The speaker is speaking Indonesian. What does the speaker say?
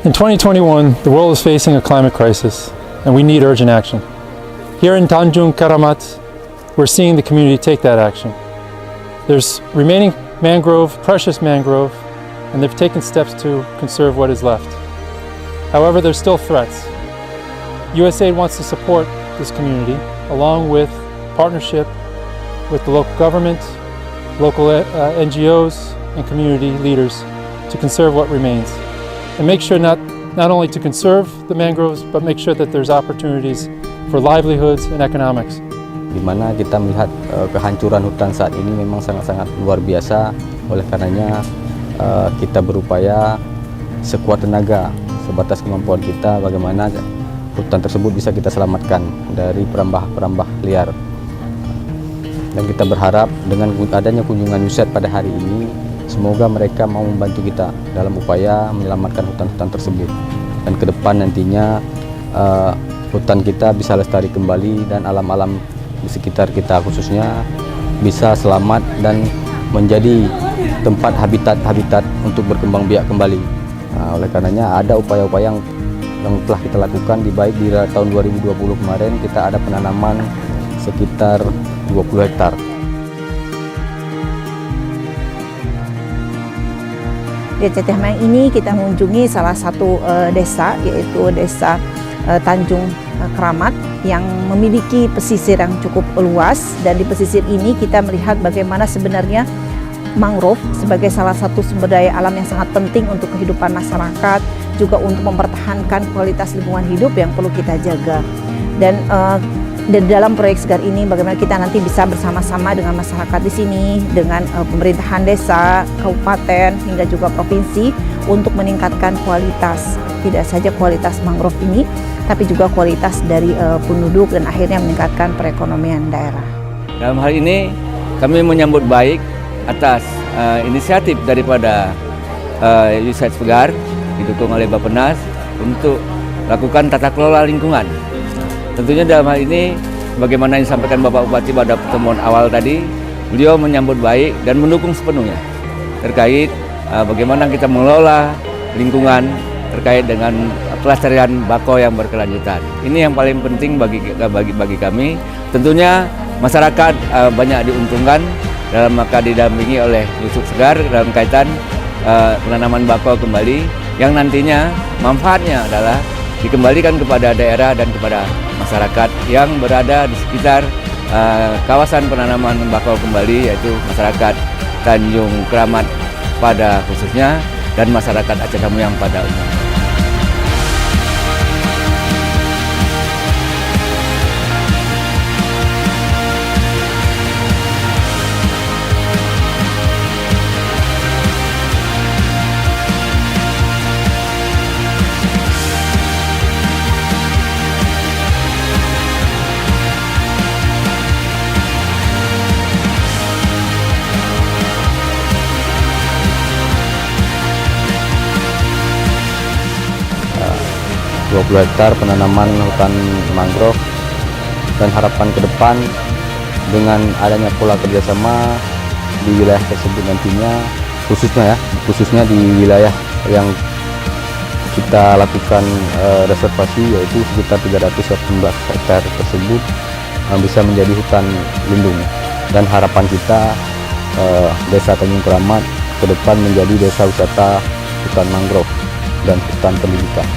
In 2021, the world is facing a climate crisis, and we need urgent action. Here in Tanjung Karamat, we're seeing the community take that action. There's remaining mangrove, precious mangrove, and they've taken steps to conserve what is left. However, there's still threats. USAID wants to support this community, along with partnership with the local government, local NGOs, and community leaders to conserve what remains. And make sure not only to conserve the mangroves, but make sure that there's opportunities for livelihoods and economics. Di mana kita melihat kehancuran hutan saat ini memang sangat-sangat luar biasa. Oleh karenanya kita berupaya sekuat tenaga, sebatas kemampuan kita bagaimana hutan tersebut bisa kita selamatkan dari perambah-perambah liar. Dan kita berharap dengan adanya kunjungan USAID pada hari ini, semoga mereka mau membantu kita dalam upaya menyelamatkan hutan-hutan tersebut. Dan ke depan nantinya hutan kita bisa lestari kembali dan alam-alam di sekitar kita khususnya bisa selamat dan menjadi tempat habitat untuk berkembang biak kembali. Nah, oleh karenanya ada upaya-upaya yang telah kita lakukan baik di tahun 2020 kemarin kita ada penanaman sekitar 20 hektar. Di Aceh Mayang ini kita mengunjungi salah satu desa, yaitu desa Tanjung Karamat yang memiliki pesisir yang cukup luas, dan di pesisir ini kita melihat bagaimana sebenarnya mangrove sebagai salah satu sumber daya alam yang sangat penting untuk kehidupan masyarakat, juga untuk mempertahankan kualitas lingkungan hidup yang perlu kita jaga. Dan dalam proyek Segar ini bagaimana kita nanti bisa bersama-sama dengan masyarakat di sini, dengan pemerintahan desa, kabupaten, hingga juga provinsi untuk meningkatkan kualitas, tidak saja kualitas mangrove ini, tapi juga kualitas dari penduduk dan akhirnya meningkatkan perekonomian daerah. Dalam hal ini kami menyambut baik atas inisiatif daripada USAID Segar didukung oleh Bappenas untuk lakukan tata kelola lingkungan. Tentunya dalam hal ini, bagaimana yang disampaikan Bapak Bupati pada pertemuan awal tadi, beliau menyambut baik dan mendukung sepenuhnya terkait bagaimana kita mengelola lingkungan terkait dengan pelestarian bakau yang berkelanjutan. Ini yang paling penting bagi kami. Tentunya masyarakat banyak diuntungkan dalam maka didampingi oleh USAID Segar dalam kaitan penanaman bakau kembali yang nantinya manfaatnya adalah dikembalikan kepada daerah dan kepada masyarakat yang berada di sekitar kawasan penanaman bakau kembali, yaitu masyarakat Tanjung Karamat pada khususnya dan masyarakat Aceh Mayang pada umumnya. Nah, 20 hektar penanaman hutan mangrove, dan harapan ke depan dengan adanya pola kerjasama di wilayah tersebut nantinya khususnya di wilayah yang kita lakukan reservasi, yaitu sekitar 318 hektar tersebut bisa menjadi hutan lindung, dan harapan kita Desa Tanjung Karamat ke depan menjadi desa wisata hutan mangrove dan hutan pendidikan.